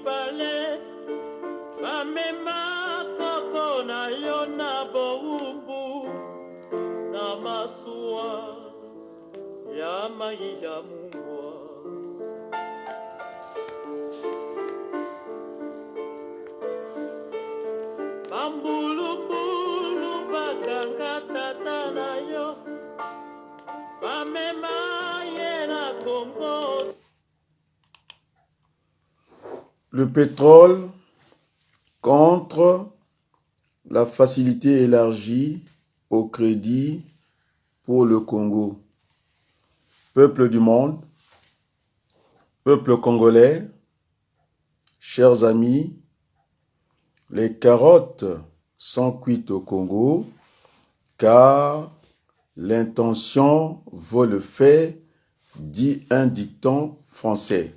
mibale bamema koko na yo na bowumbu na masuwa ya mai ya mungwa. Bambulumbulu bakanga tata na yo bamema ye na Congo. Le pétrole contre la facilité élargie au crédit pour le Congo. Peuple du monde, peuple congolais, chers amis, les carottes sont cuites au Congo car l'intention vaut le fait, dit un dicton français.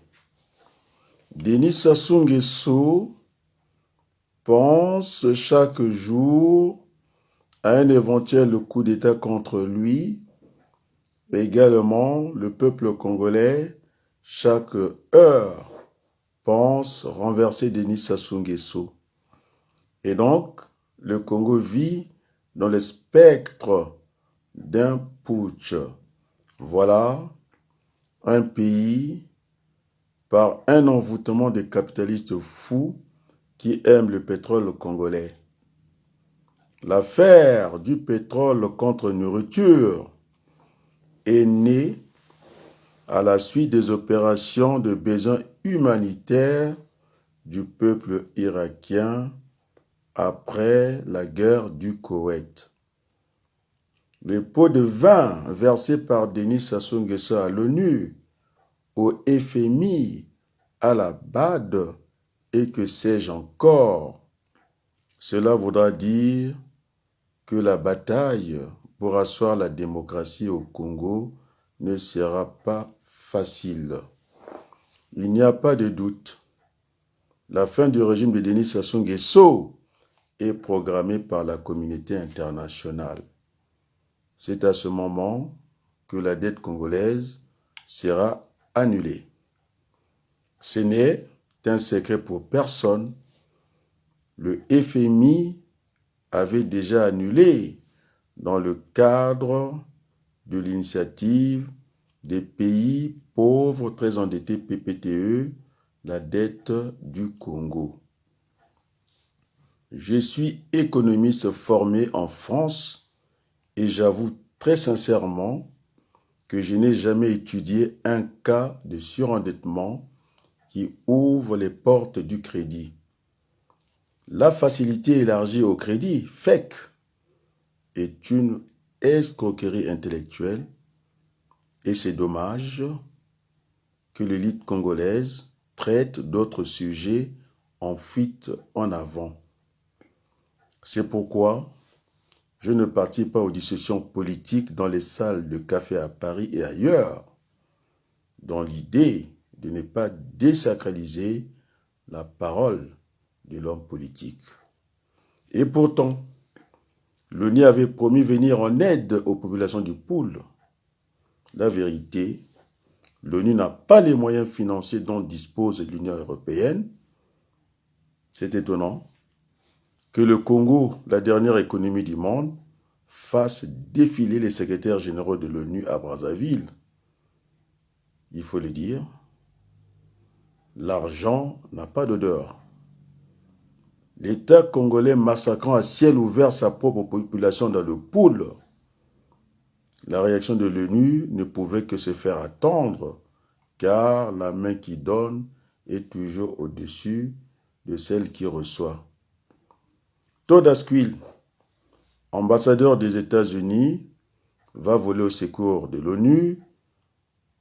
Denis Sassou Nguesso pense chaque jour à un éventuel coup d'État contre lui. Également, le peuple congolais, chaque heure, pense renverser Denis Sassou Nguesso. Et donc, le Congo vit dans le spectre d'un putsch. Voilà un pays par un envoûtement de capitalistes fous qui aiment le pétrole congolais. L'affaire du pétrole contre nourriture est née à la suite des opérations de besoins humanitaires du peuple irakien après la guerre du Koweït. Les pots de vin versés par Denis Sassou Nguesso à l'ONU, au FMI, à la BAD et que sais-je encore, cela voudra dire que la bataille pour asseoir la démocratie au Congo ne sera pas facile. Il n'y a pas de doute. La fin du régime de Denis Sassou Nguesso est programmée par la communauté internationale. C'est à ce moment que la dette congolaise sera annulée. Ce n'est un secret pour personne. Le FMI avait déjà annulé dans le cadre de l'initiative des pays pauvres très endettés PPTE, la dette du Congo. Je suis économiste formé en France et j'avoue très sincèrement que je n'ai jamais étudié un cas de surendettement qui ouvre les portes du crédit. La facilité élargie au crédit, FEC, est une escroquerie intellectuelle et c'est dommage que l'élite congolaise traite d'autres sujets en fuite en avant. C'est pourquoi je ne participe pas aux discussions politiques dans les salles de café à Paris et ailleurs, dans l'idée de ne pas désacraliser la parole de l'homme politique. Et pourtant, l'ONU avait promis venir en aide aux populations du Poul. La vérité, l'ONU n'a pas les moyens financiers dont dispose l'Union européenne. C'est étonnant que le Congo, la dernière économie du monde, fasse défiler les secrétaires généraux de l'ONU à Brazzaville. Il faut le dire, l'argent n'a pas d'odeur. L'État congolais massacrant à ciel ouvert sa propre population dans le Poul, la réaction de l'ONU ne pouvait que se faire attendre, car la main qui donne est toujours au-dessus de celle qui reçoit. Todd Asquith, ambassadeur des États-Unis, va voler au secours de l'ONU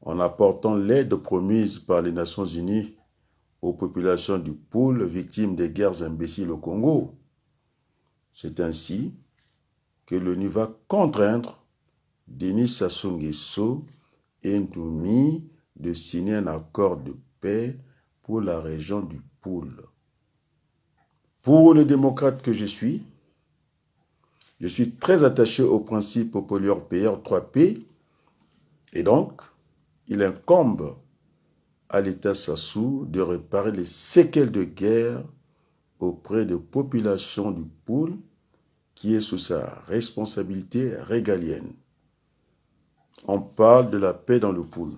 en apportant l'aide promise par les Nations Unies aux populations du Poul victimes des guerres imbéciles au Congo. C'est ainsi que l'ONU va contraindre Denis Sassou Nguesso et Ntoumi de signer un accord de paix pour la région du Poul. Pour le démocrate que je suis très attaché au principe pollueur-payeur 3P et donc il incombe à l'État Sassou de réparer les séquelles de guerre auprès des populations du Poul qui est sous sa responsabilité régalienne. On parle de la paix dans le Poul.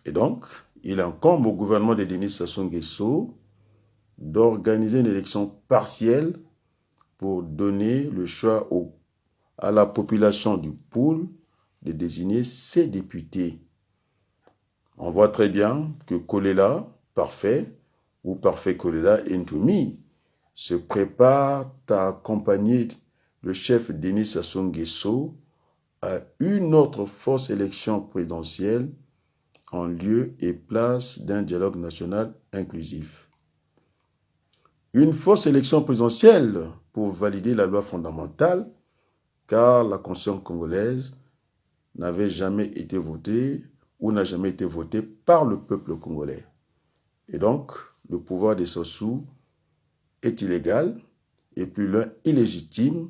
Et donc, il incombe au gouvernement de Denis Sassou Nguesso d'organiser une élection partielle pour donner le choix à la population du Poul de désigner ses députés. On voit très bien que Kolela, parfait, ou parfait Kolela Ntoumi, se prépare à accompagner le chef Denis Sassou Nguesso à une autre fausse élection présidentielle en lieu et place d'un dialogue national inclusif. Une fausse élection présidentielle pour valider la loi fondamentale, car la Constitution congolaise n'avait jamais été votée ou n'a jamais été votée par le peuple congolais. Et donc, le pouvoir des Sassou est illégal et plus loin illégitime,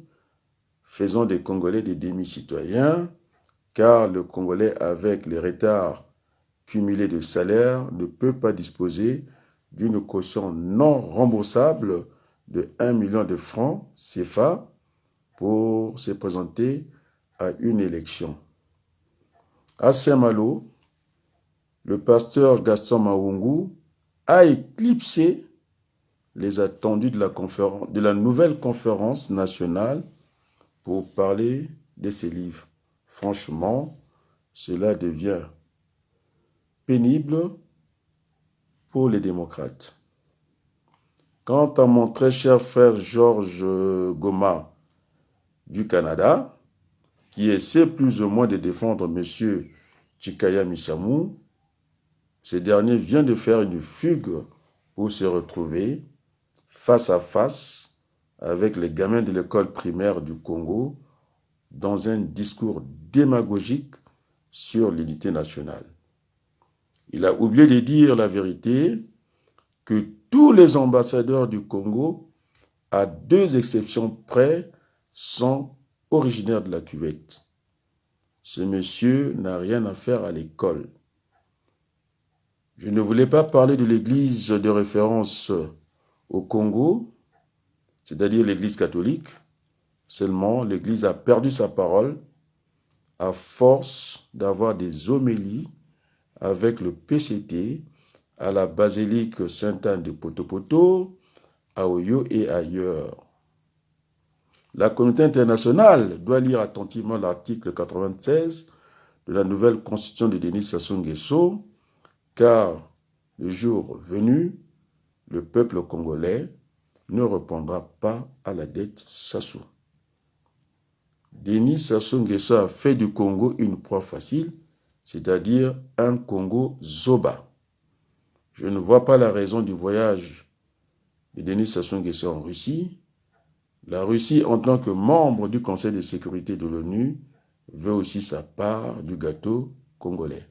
faisant des Congolais des demi-citoyens, car le Congolais, avec les retards cumulés de salaire, ne peut pas disposer d'une caution non remboursable de 1 million de francs CFA pour se présenter à une élection. À Saint-Malo, le pasteur Gaston Maungu a éclipsé les attendus de la nouvelle conférence nationale pour parler de ses livres. Franchement, cela devient pénible pour les démocrates. Quant à mon très cher frère Georges Goma du Canada, qui essaie plus ou moins de défendre M. Chikaya Mishamou, ce dernier vient de faire une fugue pour se retrouver face à face avec les gamins de l'école primaire du Congo dans un discours démagogique sur l'unité nationale. Il a oublié de dire la vérité que tous les ambassadeurs du Congo, à 2 exceptions près, sont originaires de la Cuvette. Ce monsieur n'a rien à faire à l'école. Je ne voulais pas parler de l'église de référence au Congo, c'est-à-dire l'église catholique. Seulement, l'église a perdu sa parole à force d'avoir des homélies avec le PCT à la basilique Sainte-Anne de Potopoto, à Oyo et ailleurs. La communauté internationale doit lire attentivement l'article 96 de la nouvelle constitution de Denis Sassou Nguesso, car le jour venu, le peuple congolais ne répondra pas à la dette Sassou. Denis Sassou Nguesso a fait du Congo une proie facile, c'est-à-dire un Congo Zoba. Je ne vois pas la raison du voyage de Denis Sassou Nguesso en Russie. La Russie, en tant que membre du Conseil de sécurité de l'ONU, veut aussi sa part du gâteau congolais.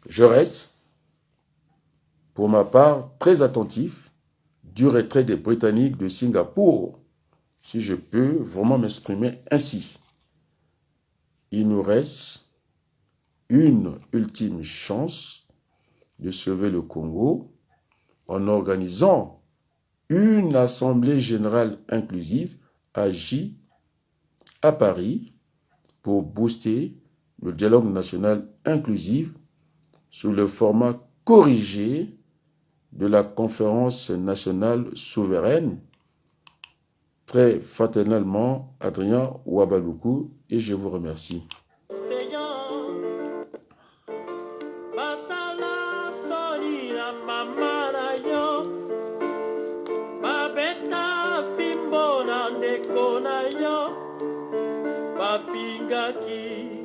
Je reste, pour ma part, très attentif du retrait des Britanniques de Singapour, si je peux vraiment m'exprimer ainsi. Il nous reste une ultime chance de sauver le Congo en organisant une assemblée générale inclusive à Paris pour booster le dialogue national inclusif sous le format corrigé de la conférence nationale souveraine. Très fraternellement, Adrien Wabaluku, et je vous remercie. Fingaki